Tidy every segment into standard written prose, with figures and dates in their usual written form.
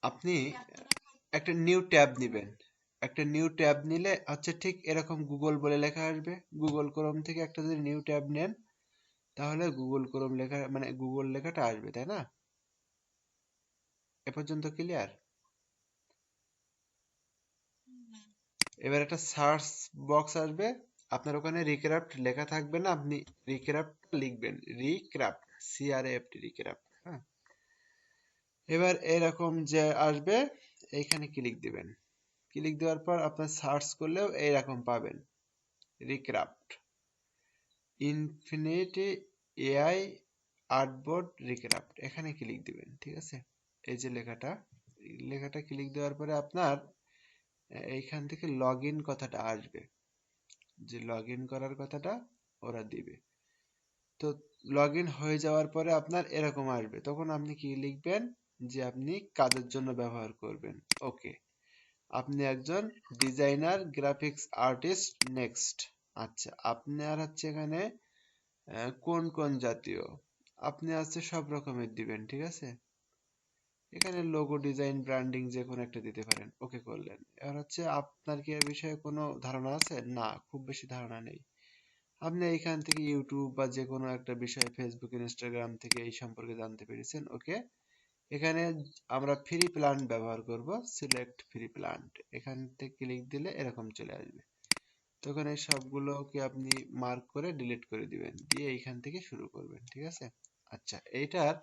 আপনি একটা new tab নিবেন। একটা নিউ ট্যাব নিলে হচ্ছে ঠিক এরকম গুগল বলে লেখা আসবে। গুগল ক্রোম থেকে একটা যদি নিউ ট্যাব নেন তাহলে গুগল ক্রোম লেখা মানে গুগল লেখাটা আসবে, তাই না? এ পর্যন্ত ক্লিয়ার? এবার একটা সার্চ বক্স আসবে, আপনার ওখানে রিক্রাফট লেখা থাকবে না, আপনি রিক্রাফট লিখবেন, রিক্রাফট, CRAFT, রিক্রাফট। হ্যাঁ, এবার এরকম যে আসবে এইখানে ক্লিক দিবেন। ক্লিক দেওয়ার পর আপনার সার্চ করলেও এইরকম পাবেন, Recraft infinity AI artboard Recraft, এখানে ক্লিক দিবেন। ঠিক আছে, এই যে লেখাটা, লেখাটা ক্লিক দেওয়ার পরে আপনার এইখান থেকে লগ ইন কথাটা আসবে, যে লগ ইন করার কথাটা ওরা দিবে। তো লগ ইন হয়ে যাওয়ার পরে আপনার এরকম আসবে, তখন আপনি কি লিখবেন যে আপনি কাজের জন্য ব্যবহার করবেন। ওকে, আপনি একজন ডিজাইনার, গ্রাফিক্স আর্টিস্ট, নেক্সট। আচ্ছা, আপনার হচ্ছে এখানে কোন কোন জাতীয়, আপনি আছে সব রকমের দিবেন। ঠিক আছে, এখানে লোগো ডিজাইন, ব্র্যান্ডিং যে কোনো একটা দিতে পারেন। ওকে করলেন। এবার হচ্ছে আপনার কি এর বিষয়ে কোনো ধারণা আছে? না, খুব বেশি ধারণা নেই। আপনি এইখান থেকে ইউটিউব বা যে কোনো একটা বিষয়, ফেসবুক, ইনস্টাগ্রাম থেকে এই সম্পর্কে জানতে পেরেছেন। ওকে, এখানে আমরা ফ্রি প্ল্যান ব্যবহার করব, সিলেক্ট ফ্রি প্ল্যান্ট, এখান থেকে ক্লিক দিলে এরকম চলে আসবে। তখন এই সবগুলোকে আপনি মার্ক করে ডিলিট করে দিবেন, দিয়ে এইখান থেকে শুরু করবেন। ঠিক আছে। আচ্ছা, এইটার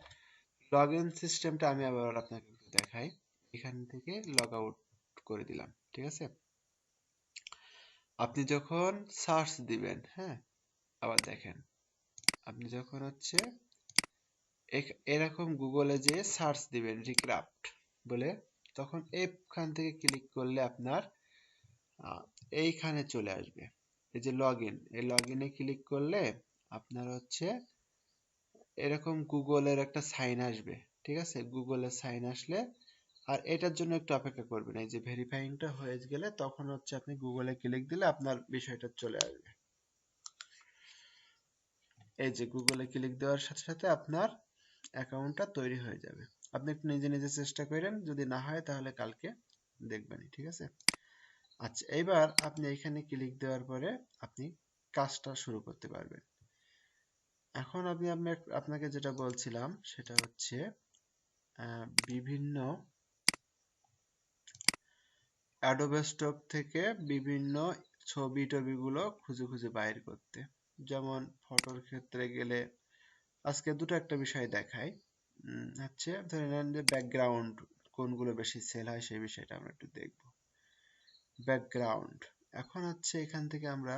লগ ইন সিস্টেমটা আমি আবার আপনাকে একটু দেখাই। এখান থেকে লগ আউট করে দিলাম। ঠিক আছে, আপনি যখন সার্চ দিবেন, হ্যাঁ, আবার দেখেন, আপনি যখন হচ্ছে এরকম গুগলে যে সার্চ দিবেন রিক্রাফট বলে, তখন এখান থেকে ক্লিক করলে আপনার আহ, এইখানে চলে আসবে এই যে লগ ইন, এই লগ ইনে ক্লিক করলে আপনার হচ্ছে এরকম গুগলের একটা সাইন আসবে। ঠিক আছে, গুগলের সাইন আসলে, আর এটার জন্য একটু অপেক্ষা করবেন, এই যে ভেরিফাইংটা হয়ে গেলে তখন হচ্ছে আপনি গুগলে ক্লিক দিলে আপনার বিষয়টা চলে আসবে। এই যে গুগলে ক্লিক দেওয়ার সাথে সাথে আপনার অ্যাকাউন্টটা তৈরি হয়ে যাবে। আপনি একটু নিজে নিজে চেষ্টা করেন, যদি না হয় তাহলে কালকে দেখবেন। ঠিক আছে। আচ্ছা, এইবার আপনি এখানে ক্লিক দেওয়ার পরে আপনি কাজটা শুরু করতে পারবেন। এখন আমি আপনাকে যেটা বলছিলাম সেটা হচ্ছে বিভিন্ন অ্যাডোবে স্টক থেকে বিভিন্ন ছবি টবিগুলো খুঁজে খুঁজে বাইর করতে। যেমন ফটোর ক্ষেত্রে গেলে আজকে দুটো একটা বিষয় দেখাই। হচ্ছে ধরে নেন যে ব্যাকগ্রাউন্ড কোনগুলো বেশি সেল হয় সেই বিষয়টা আমরা একটু দেখব। ব্যাকগ্রাউন্ড, এখন হচ্ছে এখান থেকে আমরা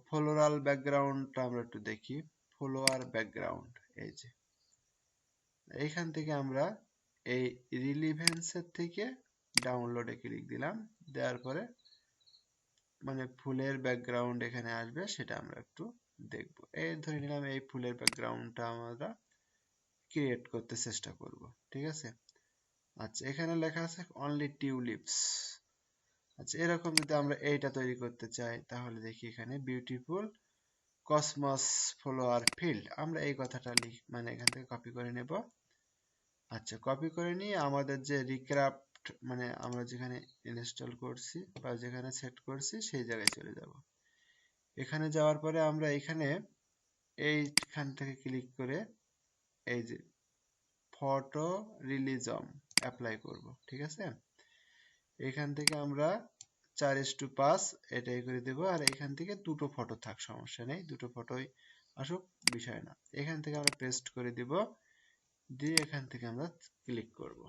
ফ্লোরাল ব্যাকগ্রাউন্ডটা আমরা একটু দেখি। ফ্লোয়ার ব্যাকগ্রাউন্ড, এই যে এইখান থেকে আমরা এই রিলিভেন্সের থেকে ডাউনলোডে ক্লিক দিলাম, দেওয়ার পরে মানে ফুলের ব্যাকগ্রাউন্ড এখানে আসবে, সেটা আমরা একটু দেখব। এই ধরে নিলাম এই ফুলের ব্যাকগ্রাউন্ডটা আমরা ক্রিয়েট করতে চেষ্টা করব। ঠিক আছে। আচ্ছা, এখানে লেখা আছে অনলি টিউলিপস। আচ্ছা, এরকম যদি আমরা এইটা তৈরি করতে চাই তাহলে দেখি এখানে বিউটিফুল কসমস ফ্লাওয়ার ফিল্ড, আমরা এই কথাটা মানে এখান থেকে কপি করে নেব। আচ্ছা, কপি করে নিয়ে আমাদের যে রিক্রাফট মানে আমরা যেখানে ইনস্টল করছি বা যেখানে সেট করছি সেই জায়গায় চলে যাব। এখানে যাওয়ার পরে আমরা এখানে এইখান থেকে ক্লিক করে এই যে ফটো রিলিজম অ্যাপ্লাই করব। ঠিক আছে, এখান থেকে আমরা 4:5 এটাই করে দেব, আর এখান থেকে দুটো ফটো থাক, সমস্যা নেই, দুটো ফটোই আসুক, বিষয় না। এখান থেকে আমরা পেস্ট করে দিব, দিয়ে এখান থেকে আমরা ক্লিক করব।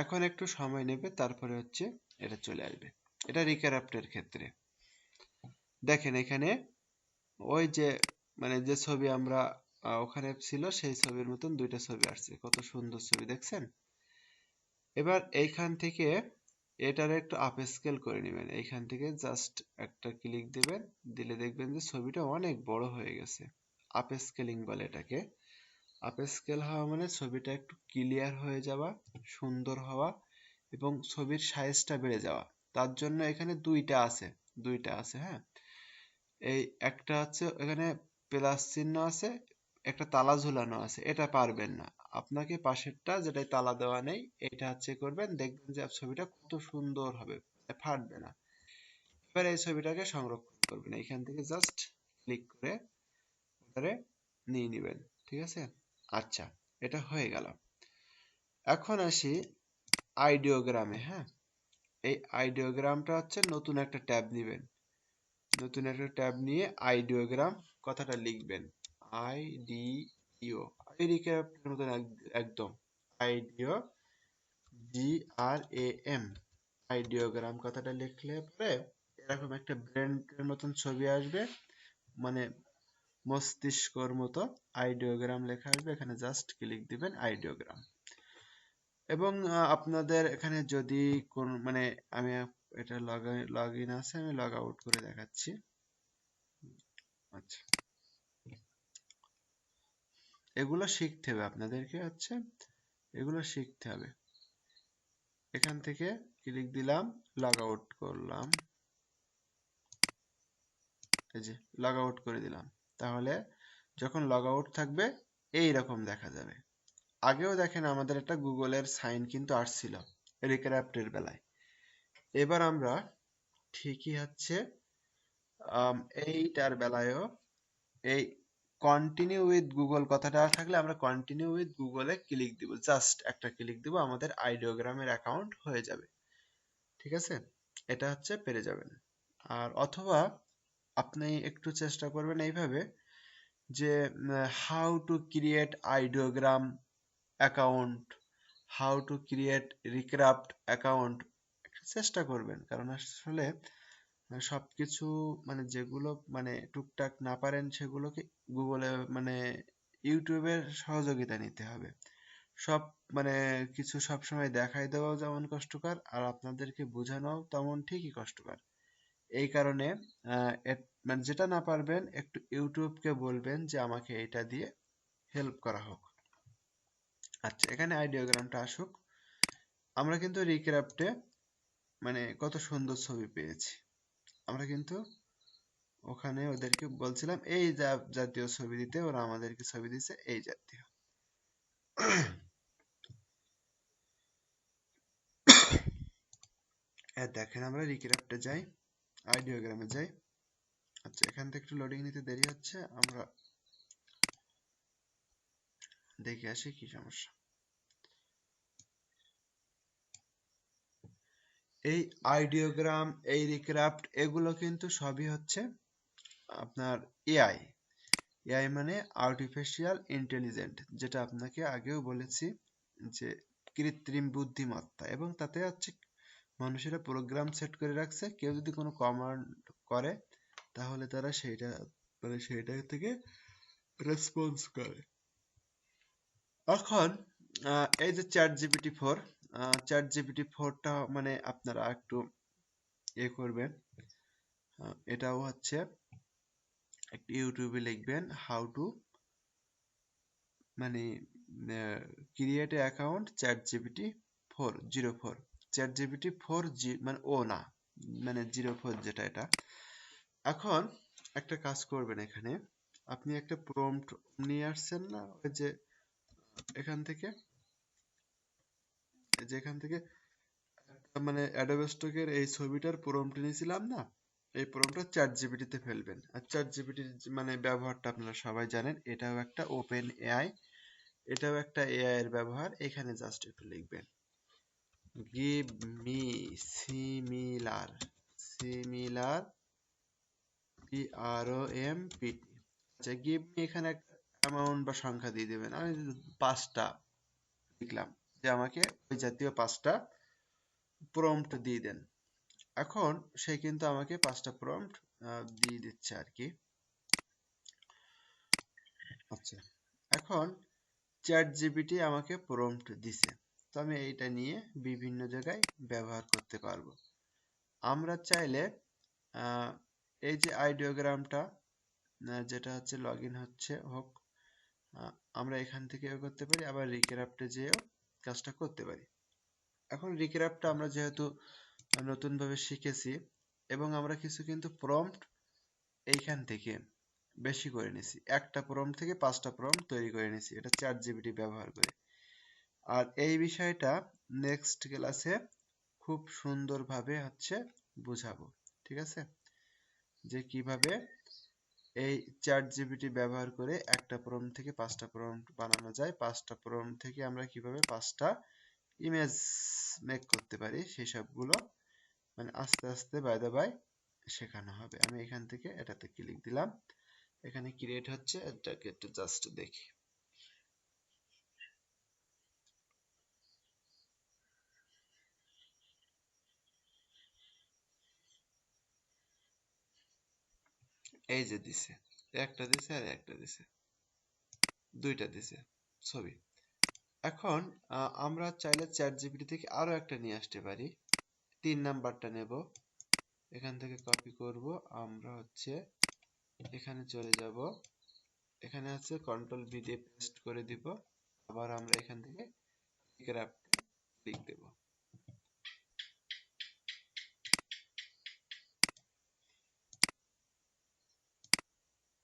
এখন একটু সময় নেবে, তারপরে হচ্ছে এটা চলে আসবে। এটা রিক্রাফটের ক্ষেত্রে দেখেন এখানে ওই যে মানে যে ছবি আমরা ওখানে ছিল সেই ছবির মতন দুইটা ছবি আসছে, কত সুন্দর ছবি দেখছেন। এবার এইখান থেকে এটার একটু আপ স্কেল করে নেবেন, এইখান থেকে জাস্ট একটা ক্লিক দেবেন, দিলে দেখবেন যে ছবিটা অনেক বড় হয়ে গেছে। আপ স্কেলিং বলে এটাকে। আপ স্কেল হওয়া মানে ছবিটা একটু ক্লিয়ার হয়ে যাওয়া, সুন্দর হওয়া এবং ছবির সাইজটা বেড়ে যাওয়া। তার জন্য এখানে দুইটা আছে, হ্যাঁ। এই একটা হচ্ছে এখানে প্লাস চিহ্ন আছে, একটা তালা ঝুলানো আছে, এটা পারবেন না। আপনাকে পাশেরটা যেটাই তালা দেওয়া নেই এটা হচ্ছে করবেন, দেখবেন যে ছবিটা কত সুন্দর হবে, ফাটবে না। এবার এই ছবিটাকে সংরক্ষণ করবেন, এখান থেকে জাস্ট ক্লিক করে ধরে নিয়ে নেবেন। ঠিক আছে? আচ্ছা, এটা হয়ে গেল। এখন আসি আইডিওগ্রামে। হ্যাঁ, এই আইডিওগ্রামটা হচ্ছে নতুন একটা ট্যাব নেবেন। নতুন একটা ট্যাব নিয়ে আইডিওগ্রাম কথাটা লিখবেন। আইডিও, আইডিওগ্রামের মতন একদম আইডিও, GRAM, আইডিওগ্রাম কথাটা লিখলে পরে এরকম একটা ব্রেনের মতন ছবি আসবে, মানে মস্তিষ্কর মতো আইডিওগ্রাম লেখা আসবে। এখানে জাস্ট ক্লিক দিবেন আইডিওগ্রাম। এবং আপনাদের এখানে যদি কোন মানে আমি এটা লগ ইন আছে, আমি লগ আউট করে দেখাচ্ছি। আচ্ছা, এগুলো শিখতে হবে আপনাদেরকে, হচ্ছে এগুলো শিখতে হবে। এখান থেকে ক্লিক দিলাম, লগ আউট করলাম, এই যে লগ আউট করে দিলাম। তাহলে যখন লগ আউট থাকবে এই রকম দেখা যাবে। আগেও দেখেন আমাদের একটা গুগলের সাইন কিন্তু আসছিল রিক্রাফটের বেলায়। এবার আমরা ঠিকই হচ্ছে এইটার বেলায়ও এই কন্টিনিউ উইথ গুগল কথাটা থাকলে আমরা কন্টিনিউ উইথ গুগলে ক্লিক দিব, জাস্ট একটা ক্লিক দিব, আমাদের আইডিওগ্রামের অ্যাকাউন্ট হয়ে যাবে। ঠিক আছে? এটা হচ্ছে পেরে যাবেন। আর অথবা আপনি একটু চেষ্টা করবেন এইভাবে যে how to create Ideogram account, how to create Recraft account, চেষ্টা করবেন। কারণ আসলে সবকিছু মানে যেগুলো মানে টুকটাক না পারেন সেগুলোকে গুগলে মানে ইউটিউবের সহযোগিতা নিতে হবে। সব মানে কিছু সবসময় দেখাই দেওয়াও যেমন কষ্টকর, আর আপনাদেরকে বোঝানোও তেমন ঠিকই কষ্টকর। এই কারণে মানে যেটা না পারবেন একটু ইউটিউবকে বলবেন যে আমাকে এটা দিয়ে হেল্প করা হোক। আচ্ছা, এখানে আইডিওগ্রামটা আসুক। আমরা কিন্তু রিক্রাফটে মানে কত সুন্দর ছবি পেয়েছি। আমরা কিন্তু ওখানে ওদেরকে বলছিলাম এই জাতীয় ছবি দিতে, ওরা আমাদেরকে ছবি দিছে এই জাতীয়। দেখেন আমরা রিক্রাফটে যাই, আইডিওগ্রামে যাই। আচ্ছা, এখান থেকে একটু লোডিং নিতে দেরি হচ্ছে, আমরা দেখে আসি কি সমস্যা। এই আইডিওগ্রাম, এই রিক্রাফট, এগুলো কিন্তু সবই হচ্ছে আপনার এআই। এআই মানে আর্টিফিশিয়াল ইন্টেলিজেন্ট, যেটা আপনাকে আগেও বলেছি যে কৃত্রিম বুদ্ধিমত্তা। এবং তাতে হচ্ছে মানুষেরা প্রোগ্রাম সেট করে রাখছে, কেউ যদি কোনো কমান্ড করে তাহলে তারা সেইটা মানে সেইটা থেকে রেসপন্স করে। এখন এই যে চ্যাট জিপিটি 4, চ্যাট জিপিটি 4টা মানে আপনারা একটু করবেন। এটাও হচ্ছে একটু ইউটিউবে লিখবেন হাউ টু মানে create a account chat GPT 4 chat GPT 4 মানে ও না, মানে 04 যেটা, এটা। এখন একটা কাজ করবেন, এখানে আপনি একটা প্রম্পট নিয়ে আসছেন না, ওই যে এখান থেকে, যেখান থেকে মানে অ্যাডোবে স্টকের এই ছবিটার প্রম্পট নিয়েছিলাম না, এই প্রম্পটটা চ্যাট জিপিটিতে ফেলবেন। আর চ্যাট জিপিটির মানে ব্যবহারটা আপনারা সবাই জানেন, এটাও একটা ওপেন এআই, এটাও একটা এআই এর ব্যবহার। এখানে জাস্ট একটু লিখবেন give me similar, similar PROMPT। আচ্ছা, গিভ মি এখানে একটা অ্যামাউন্ট বা সংখ্যা দিয়ে দেবেন। আমি 5টা লিখলাম, যে আমাকে ওই জাতীয় 5টা প্রম্পট দিয়ে দেন। এখন সে কিন্তু আমাকে 5টা প্রম্পট দিয়ে দিচ্ছে আর কি। আচ্ছা, এখন চ্যাট জিপিটি আমাকে প্রম্পট দিছে, তো আমি এইটা নিয়ে বিভিন্ন জায়গায় ব্যবহার করতে পারবো। আমরা চাইলে এই যে আইডিওগ্রামটা যেটা হচ্ছে লগ ইন হচ্ছে হোক, আমরা এখান থেকে করতে পারি, আবার রিক্রাফটে যেয়েও কাজটা করতে পারি। এখন রিক্রাফটটা আমরা যেহেতু নতুনভাবে শিখেছি এবং আমরা কিছু কিন্তু প্রম্পট এইখান থেকে বেশি করে নিছি, একটা প্রম্পট থেকে 5টা প্রম্পট তৈরি করে নিছি, এটা চ্যাটজিপিটি ব্যবহার করে। আর এই বিষয়টা নেক্সট ক্লাসে খুব সুন্দরভাবে হচ্ছে বুঝাবো, ঠিক আছে, যে কিভাবে এই চ্যাটজিপিটি ব্যবহার করে একটা প্রম্পট থেকে 5টা প্রম্পট বানানো যায়, 5টা প্রম্পট থেকে আমরা কিভাবে 5টা ইমেজ মেক করতে পারি, সেই সবগুলো মানে আস্তে আস্তে বাই দ্য বাই শেখানো হবে। আমি এখান থেকে এটাতে ক্লিক দিলাম, এখানে ক্রিয়েট হচ্ছে, এটাকে একটু জাস্ট দেখি। এই যে দিছে, একটা দিছে আর একটা দিছে, দুইটা দিছে ছবি। এখন আমরা চাইলে চ্যাটজিপিটি থেকে আরো একটা নিয়ে আসতে পারি। 3 নাম্বারটা নেব, এখান থেকে কপি করব, আমরা হচ্ছে এখানে চলে যাব, এখানে আছে কন্ট্রোল ভি দিয়ে পেস্ট করে দিব, আবার আমরা এখান থেকে ক্রাফটে ক্লিক দেব।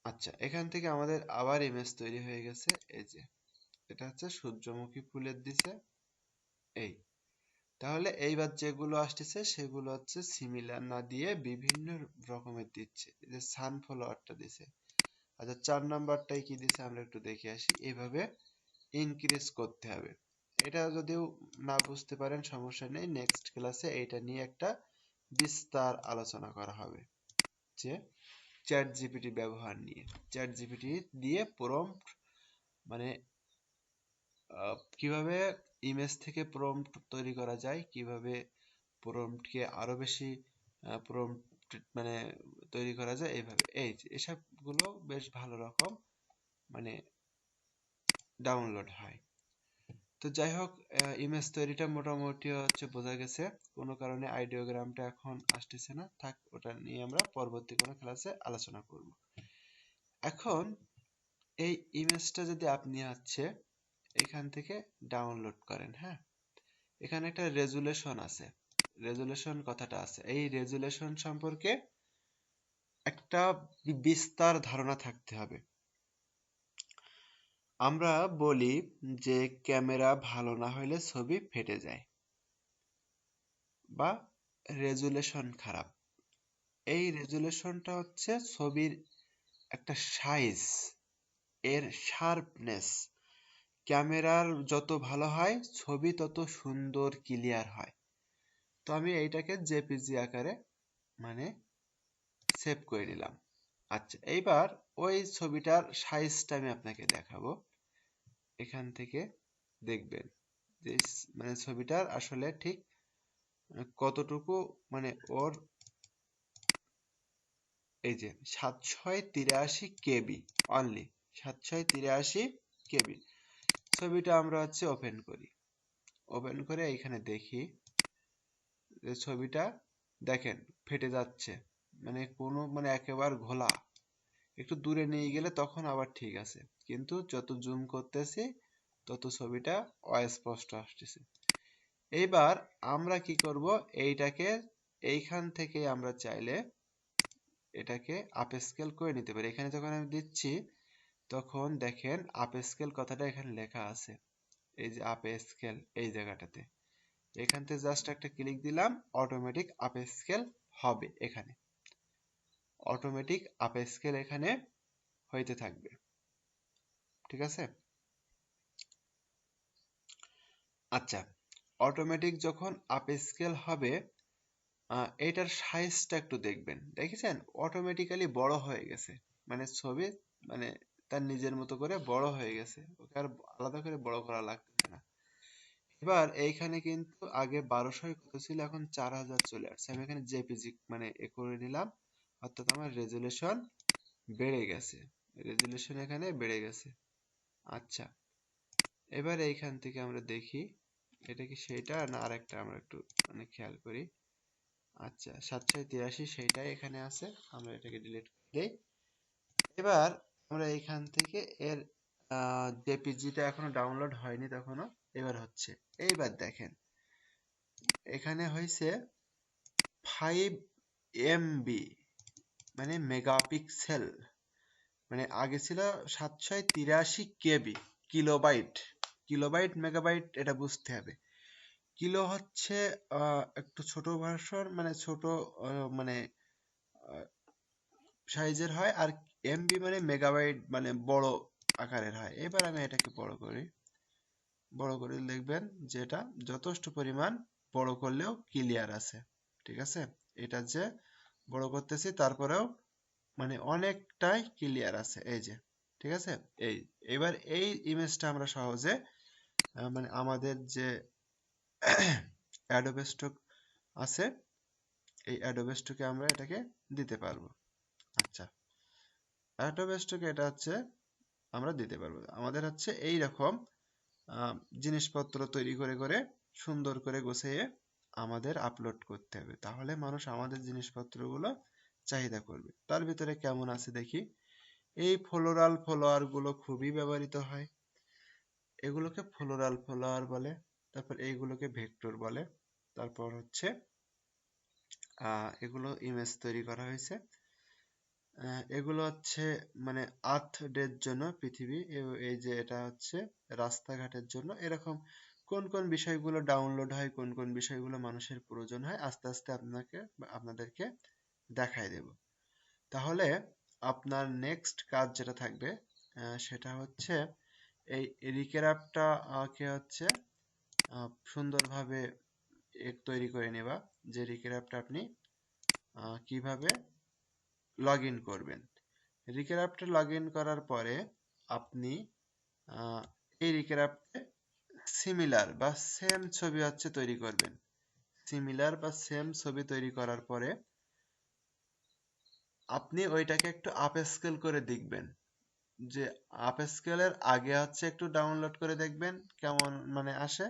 আচ্ছা, এখান থেকে আমাদের আবার ইমেজ তৈরি হয়ে গেছে, এই যে এটা হচ্ছে সূর্যমুখী ফুলের দিছে এই। তাহলে এইবার যেগুলো আসতেছে সেগুলো হচ্ছে সিমিলার না দিয়ে বিভিন্ন রকমের দিচ্ছে, এই যে সানফ্লাওয়ারটা দিছে। আচ্ছা, 4 নাম্বারটাই কি দিছে আমরা একটু দেখে আসি। এইভাবে ইনক্রিজ করতে হবে। এটা যদিও না বুঝতে পারেন সমস্যা নেই, নেক্সট ক্লাসে এটা নিয়ে একটা বিস্তার আলোচনা করা হবে, যে চ্যাট জিপিটি ব্যবহার নিয়ে। চ্যাট জিপিটি দিয়ে প্রম্পট মানে কিভাবে ইমেজ থেকে প্রম্পট তৈরি করা যায়, কিভাবে প্রম্পটকে আরো বেশি প্রম্পট মানে তৈরি করা যায়, এইভাবে এই যে এসবগুলো বেশ ভালো রকম মানে ডাউনলোড হয়। তো যাই হোক, ইমেজ তৈরিটা মোটামুটি হচ্ছে বোঝা গেছে। কোনো কারণে আইডিওগ্রামটা এখন আসতেছে না, থাক, ওটা নিয়ে আমরা পরবর্তী কোনো ক্লাসে আলোচনা করব। এখন এই ইমেজটা যদি আপনি হচ্ছে এখান থেকে ডাউনলোড করেন, হ্যাঁ, এখানে একটা রেজুলেশন আছে, রেজুলেশন কথাটা আছে, এই রেজুলেশন সম্পর্কে একটা বিস্তার ধারণা থাকতে হবে। আমরা বলি যে ক্যামেরা ভালো না হলে ছবি ফেটে যায় বা রেজুলেশন খারাপ। এই রেজুলেশনটা হচ্ছে ছবির একটা সাইজ, এর শার্পনেস। ক্যামেরার যত ভালো হয় ছবি তত সুন্দর ক্লিয়ার হয়। তো আমি এইটাকে জেপিজি আকারে মানে সেভ করে নিলাম। আচ্ছা, এইবার ওই ছবিটার সাইজটা আমি আপনাকে দেখাবো। এখান থেকে দেখবেন যে মানে ছবিটার আসলে ঠিক কতটুকু মানে ওর এই যে 783 কেবি অনলি, 783 কেবি। ছবিটা আমরা হচ্ছে ওপেন করি, ওপেন করে এইখানে দেখি যে ছবিটা দেখেন ফেটে যাচ্ছে, মানে কোনো মানে একেবারে ঘোলা। একটু দূরে নিয়ে গেলে তখন আবার ঠিক আছে, কিন্তু যত জুম করতেছি তত ছবিটা অস্পষ্ট আসতেছে। এইবার আমরা কি করব, এইটাকে এইখান থেকে আমরা চাইলে এটাকে আপ স্কেল করে নিতে পারি। এখানে যখন আমি দিচ্ছি তখন দেখেন আপ স্কেল কথাটা এখানে লেখা আছে, এই যে আপ স্কেল এই জায়গাটাতে, এখান থেকে জাস্ট একটা ক্লিক দিলাম, অটোমেটিক আপ স্কেল হবে, এখানে অটোমেটিক আপ স্কেল এখানে হইতে থাকবে, ঠিক আছে। আচ্ছা, অটোমেটিক যখন আপ স্কেল হবে এটার সাইজটা একটু দেখবেন, দেখেছেন অটোমেটিক্যালি বড় হয়ে গেছে, মানে ছবি মানে তার নিজের মতো করে বড় হয়ে গেছে, ওকে আর আলাদা করে বড় করা লাগতেছে না। এবার এইখানে কিন্তু আগে 1200 কত ছিল, এখন 4000 চলে আসছে। আমি এখানে জেপিজি মানে এ করে নিলাম, অর্থাৎ আমার রেজুলেশন বেড়ে গেছে, রেজুলেশন এখানে বেড়ে গেছে। আচ্ছা, এবার এইখান থেকে আমরা দেখি এটা কি সেইটা না আরেকটা, আমরা একটু মানে খেয়াল করি। আচ্ছা, 783 সেইটাই এখানে আছে, আমরা এটাকে ডিলিট করে দেই। এবার আমরা এইখান থেকে এর জেপিজিটা এখনো ডাউনলোড হয়নি তখনও, এবার হচ্ছে। এইবার দেখেন এখানে হয়েছে 5 MB, মানে মেগাপিক্সেল, মানে আগে ছিল 783 কেবি, কিলোবাইট। কিলোবাইট মেগাবাইট এটা বুঝতে হবে। কিলো হচ্ছে একটু ছোট ভার্সন, মানে ছোট মানে সাইজের হয়, আর এমবি মানে মেগাবাইট মানে বড় আকারের হয়। এবার আমি এটাকে বড় করে লিখবেন, যে এটা যথেষ্ট পরিমাণ বড় করলেও ক্লিয়ার আছে। ঠিক আছে, এটা যে বড় করতেছি তারপরেও মানে অনেকটাই ক্লিয়ার আছে, এই যে। ঠিক আছে, এই এবার এই ইমেজটা আমরা সহজে মানে আমাদের যে অ্যাডোবে স্টক আছে, এই অ্যাডোবে স্টকে আমরা এটাকে দিতে পারবো। আচ্ছা, অ্যাডোবে স্টকে এটা হচ্ছে আমরা দিতে পারবো। আমাদের হচ্ছে এই রকম জিনিসপত্র তৈরি করে করে সুন্দর করে গুছিয়ে আমাদের আপলোড করতে হবে, তাহলে মানুষ আমাদের জিনিসপত্রগুলো চাহিদা করবে। তার ভিতরে কেমন আছে দেখি। এই ফ্লোরাল ফলোয়ার গুলো খুবই ব্যবহৃত হয়, এগুলোকে ফ্লোরাল ফলোয়ার বলে। তারপর এইগুলোকে ভেক্টর বলে। তারপর হচ্ছে এগুলো ইমেজ তৈরি করা হয়েছে। এগুলো হচ্ছে মানে আর্থ ডের জন্য পৃথিবী, এই যে এটা হচ্ছে রাস্তাঘাটের জন্য। এরকম কোন কোন বিষয়গুলো ডাউনলোড হয়, কোন কোন বিষয়গুলো মানুষের প্রয়োজন হয়, আস্তে আস্তে আপনাদেরকে দেখাই দেব। তাহলে আপনার নেক্সট কাজ যেটা থাকবে সেটা হচ্ছে এই রিক্যাপটা কে হচ্ছে সুন্দরভাবে তৈরি করে নেবা, যে রিক্যাপটা আপনি কিভাবে লগ ইন করবেন। রিক্যাপটা লগ ইন করার পরে আপনি এই রিক্যাপে সিমিলার বা সেম ছবি হচ্ছে তৈরি করবেন। সিমিলার বা সেম ছবি তৈরি করার পরে আপনি ওইটাকে একটু আপ স্কেল করে দেখবেন, যে আপ স্কেলের আগে হচ্ছে একটু ডাউনলোড করে দেখবেন কেমন মানে আসে,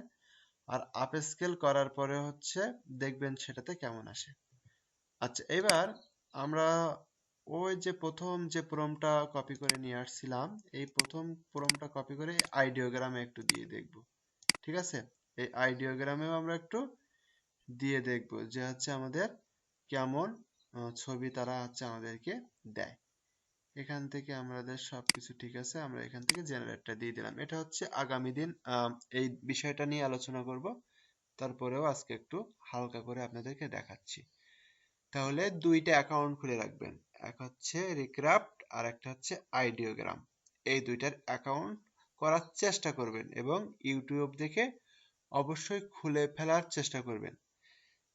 আর আপ স্কেল করার পরে হচ্ছে দেখবেন সেটাতে কেমন আসে। আচ্ছা, এবার আমরা ওই যে প্রথম যে প্রম্পটটা কপি করে নিয়ে আসছিলাম, এই প্রথম প্রম্পটটা কপি করে আইডিওগ্রামে একটু দিয়ে দেখব। ঠিক আছে, এই আইডিওগ্রামেও আমরা একটু দিয়ে দেখব যে হচ্ছে আমাদের কেমন ছবি তারা হচ্ছে আমাদেরকে দেয়। এখান থেকে আমাদের সবকিছু ঠিক আছে, আমরা এখান থেকে জেনারেটটা দিয়ে দিলাম। এটা হচ্ছে আগামী দিন এই বিষয়টা নিয়ে আলোচনা করব, তারপরেও আজকে একটু হালকা করে আপনাদেরকে দেখাচ্ছি। তাহলে দুইটা অ্যাকাউন্ট খুলে রাখবেন, এক হচ্ছে রিক্রাফট আর একটা হচ্ছে আইডিওগ্রাম। এই দুইটার অ্যাকাউন্ট করার চেষ্টা করবেন এবং ইউটিউব দেখে অবশ্যই খুলে ফেলার চেষ্টা করবেন।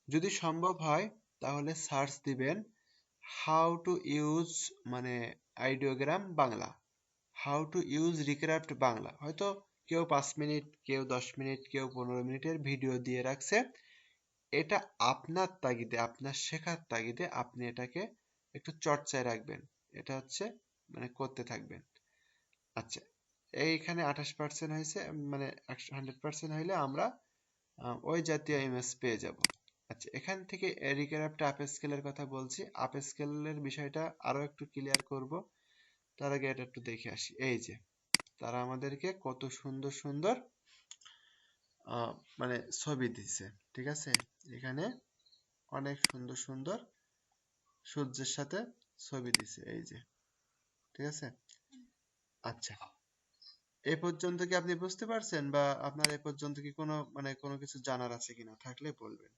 যদি সম্ভব হয় তাহলে সার্চ দিবেন হাউ টু ইউজ মানে Ideogram Bangla, how to use Recraft Bangla. হয়তো কেউ 5 মিনিট, কেউ 10 মিনিট, কেউ 15 মিনিটের ভিডিও দিয়ে রাখছে। এটা আপনার তাগিদে, আপনার শেখার তাগিদে আপনি এটাকে একটু চর্চায় রাখবেন, এটা হচ্ছে মানে করতে থাকবেন। আচ্ছা, এইখানে 28% হয়েছে, মানে 100% হইলে আমরা ওই জাতীয় ইমেজ পেয়ে যাব। আচ্ছা, এখান থেকে রিক্রাফট আপ স্কেলের কথা বলছি, আপ স্কেলের বিষয়টা আরো একটু ক্লিয়ার করব। তার আগে এটা একটু দেখে আসি। এই যে তারা আমাদেরকে কত সুন্দর সুন্দর মানে ছবি দিছে। ঠিক আছে, এখানে অনেক সুন্দর সুন্দর সূর্যের সাথে ছবি দিছে, এই যে। ঠিক আছে, আচ্ছা, এ পর্যন্ত কি আপনি বুঝতে পারছেন, বা আপনার এ পর্যন্ত কি কোনো মানে কোনো কিছু জানার আছে কিনা, থাকলে বলবেন।